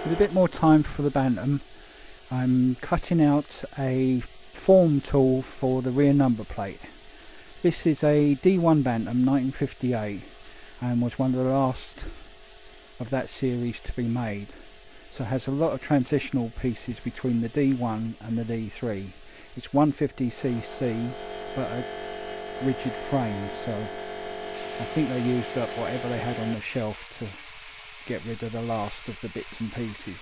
With a bit more time for the bantam, I'm cutting out a form tool for the rear number plate. This is a D1 Bantam 1958 and was one of the last of that series to be made. So it has a lot of transitional pieces between the D1 and the D3. It's 150cc but a rigid frame, so I think they used up whatever they had on the shelf to get rid of the last of the bits and pieces.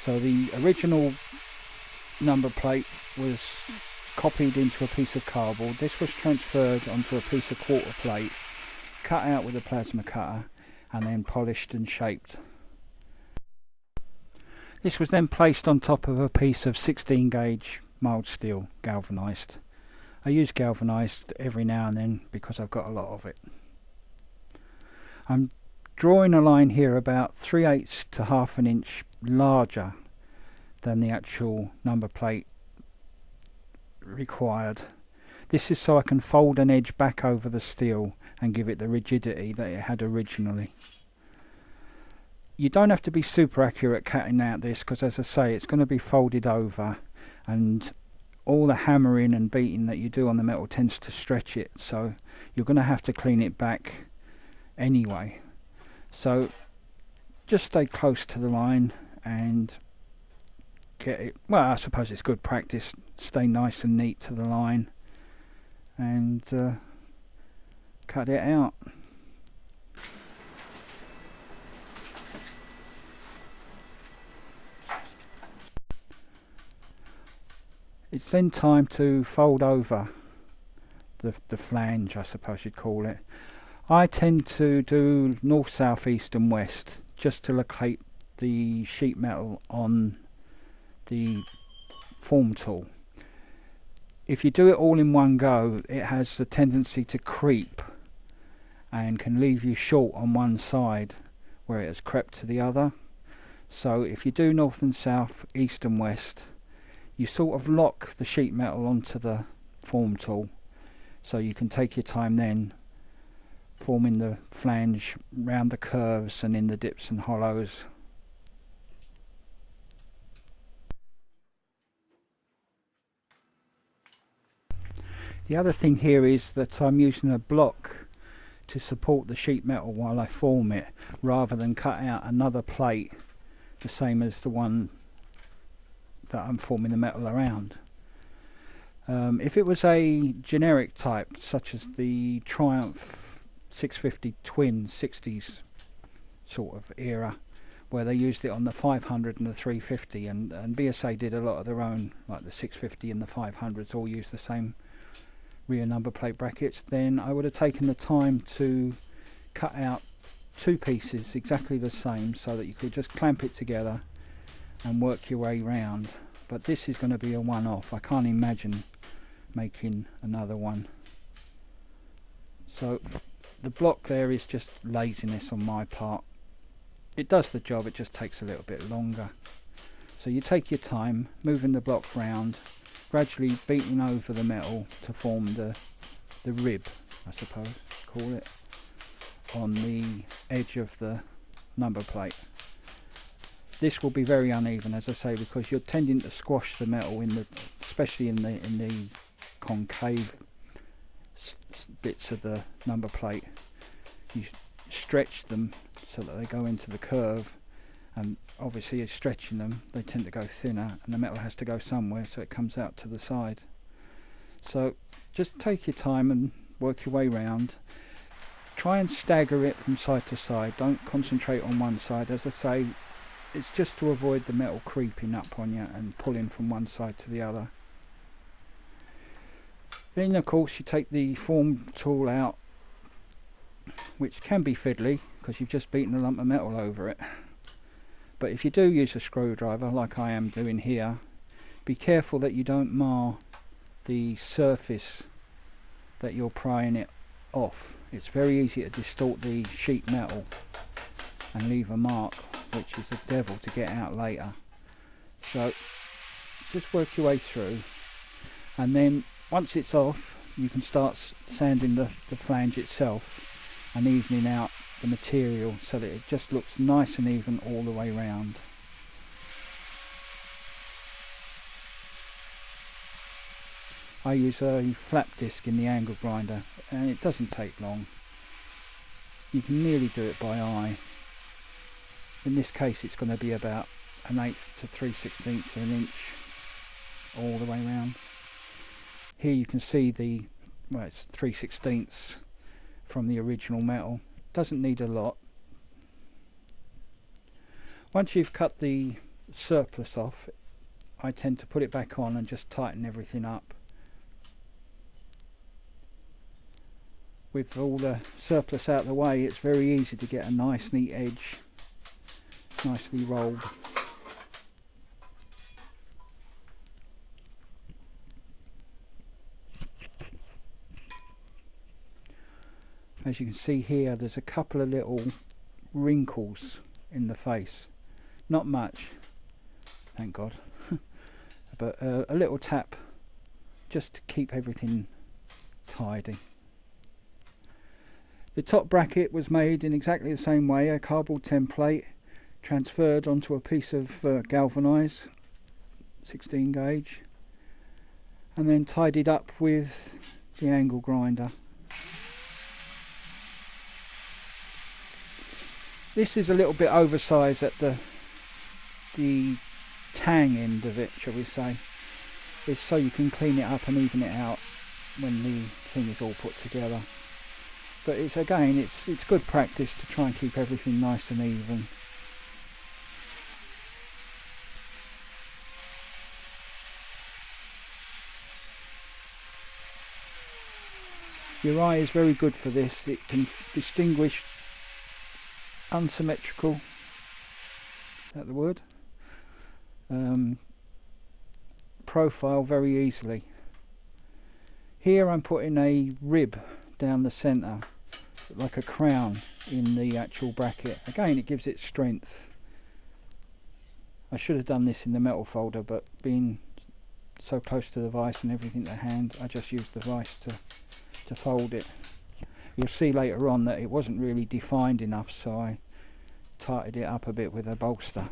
So the original number plate was copied into a piece of cardboard. This was transferred onto a piece of quarter plate, cut out with a plasma cutter and then polished and shaped. This was then placed on top of a piece of 16 gauge mild steel, galvanised. I use galvanised every now and then because I've got a lot of it. I'm drawing a line here about 3/8 to half an inch larger than the actual number plate required. This is so I can fold an edge back over the steel and give it the rigidity that it had originally. You don't have to be super accurate cutting out this because, as I say, it's going to be folded over and all the hammering and beating that you do on the metal tends to stretch it, so you're going to have to clean it back anyway. So just stay close to the line and get it, well, I suppose it's good practice, stay nice and neat to the line and cut it out. It's then time to fold over the flange, I suppose you'd call it. I tend to do north, south, east and west just to locate the sheet metal on the form tool. If you do it all in one go, it has a tendency to creep and can leave you short on one side where it has crept to the other. So if you do north and south, east and west, you sort of lock the sheet metal onto the form tool so you can take your time then forming the flange round the curves and in the dips and hollows. The other thing here is that I'm using a block to support the sheet metal while I form it, rather than cut out another plate the same as the one that I'm forming the metal around. If it was a generic type such as the Triumph 650 twin 60s sort of era, where they used it on the 500 and the 350, and BSA did a lot of their own, like the 650 and the 500s all use the same rear number plate brackets, then I would have taken the time to cut out two pieces exactly the same so that you could just clamp it together and work your way round. But this is going to be a one-off. I can't imagine making another one. So the block there is just laziness on my part. It does the job, it just takes a little bit longer. So you take your time moving the block round, gradually beating over the metal to form the rib, I suppose call it, on the edge of the number plate. This will be very uneven, as I say, because you're tending to squash the metal in the, especially in the concave bits of the number plate. You stretch them so that they go into the curve, and obviously as stretching them they tend to go thinner and the metal has to go somewhere, so it comes out to the side. So just take your time and work your way round. Try and stagger it from side to side, don't concentrate on one side. As I say, it's just to avoid the metal creeping up on you and pulling from one side to the other. Then of course you take the form tool out, which can be fiddly because you've just beaten a lump of metal over it. But if you do use a screwdriver like I am doing here, be careful that you don't mar the surface that you're prying it off. It's very easy to distort the sheet metal and leave a mark, which is a devil to get out later. So just work your way through, and then once it's off you can start sanding the flange itself and evening out the material so that it just looks nice and even all the way round. I use a flap disc in the angle grinder and it doesn't take long. You can nearly do it by eye. In this case it's going to be about 1/8 to 3/16 of an inch all the way round. Here you can see it's 3/16 from the original metal. Doesn't need a lot. Once you've cut the surplus off, I tend to put it back on and just tighten everything up. With all the surplus out of the way, it's very easy to get a nice neat edge, nicely rolled. As you can see here, there's a couple of little wrinkles in the face. Not much, thank God, but a little tap just to keep everything tidy. The top bracket was made in exactly the same way, a cardboard template transferred onto a piece of galvanised 16 gauge and then tidied up with the angle grinder. This is a little bit oversized at the tang end of it, shall we say. It's so you can clean it up and even it out when the thing is all put together. But it's good practice to try and keep everything nice and even. Your eye is very good for this. It can distinguish unsymmetrical, is that the word? Profile very easily. Here I'm putting a rib down the centre, like a crown in the actual bracket. Again, it gives it strength. I should have done this in the metal folder, but being so close to the vise and everything to hand, I just used the vise to fold it. You'll see later on that it wasn't really defined enough, so I tightened it up a bit with a bolster.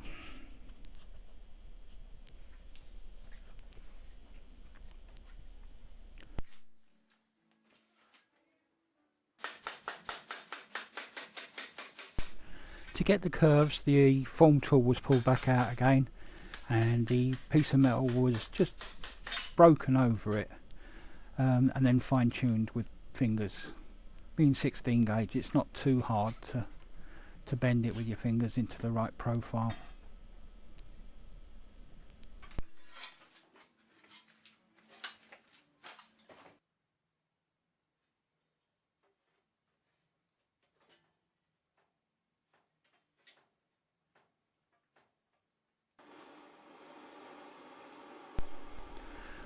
To get the curves, the form tool was pulled back out again and the piece of metal was just broken over it and then fine-tuned with fingers. Being 16 gauge, it's not too hard to bend it with your fingers into the right profile.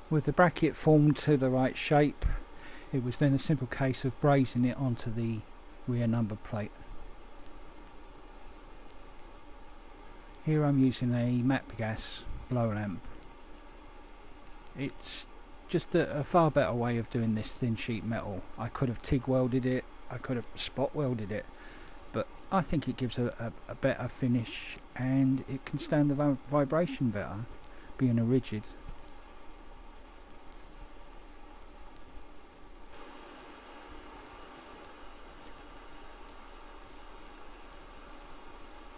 With the bracket formed to the right shape, it was then a simple case of brazing it onto the rear number plate. Here I'm using a matte gas blow lamp. It's just a far better way of doing this thin sheet metal. I could have TIG welded it, I could have spot welded it, but I think it gives a better finish and it can stand the vibration better, being a rigid.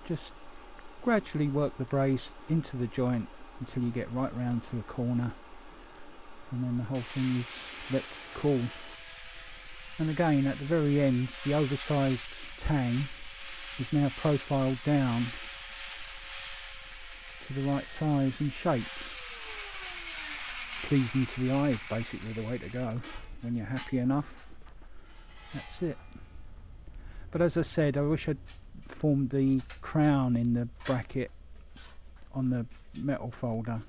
Just gradually work the braze into the joint until you get right round to the corner, and then the whole thing is let cool. And again, at the very end, the oversized tang is now profiled down to the right size and shape. Pleasing to the eye is basically the way to go. When you're happy enough, that's it. But as I said, I wish I'd formed the crown in the bracket on the metal folder.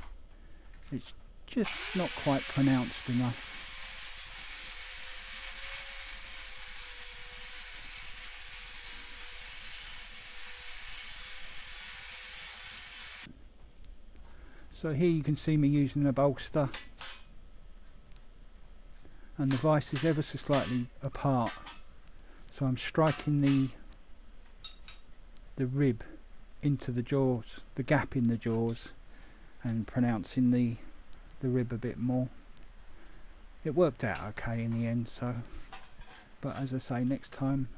It's just not quite pronounced enough. So here you can see me using a bolster and the vise is ever so slightly apart, so I'm striking the the rib into the jaws, the gap in the jaws, and pronouncing the rib a bit more. It worked out okay in the end, so, but as I say, next time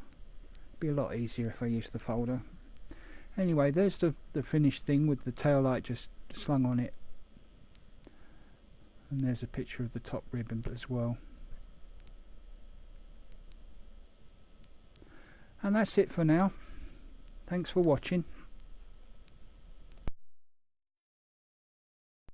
it'd be a lot easier if I use the folder. Anyway, there's the finished thing with the tail light just slung on it, and there's a picture of the top rib as well. And that's it for now. Thanks for watching.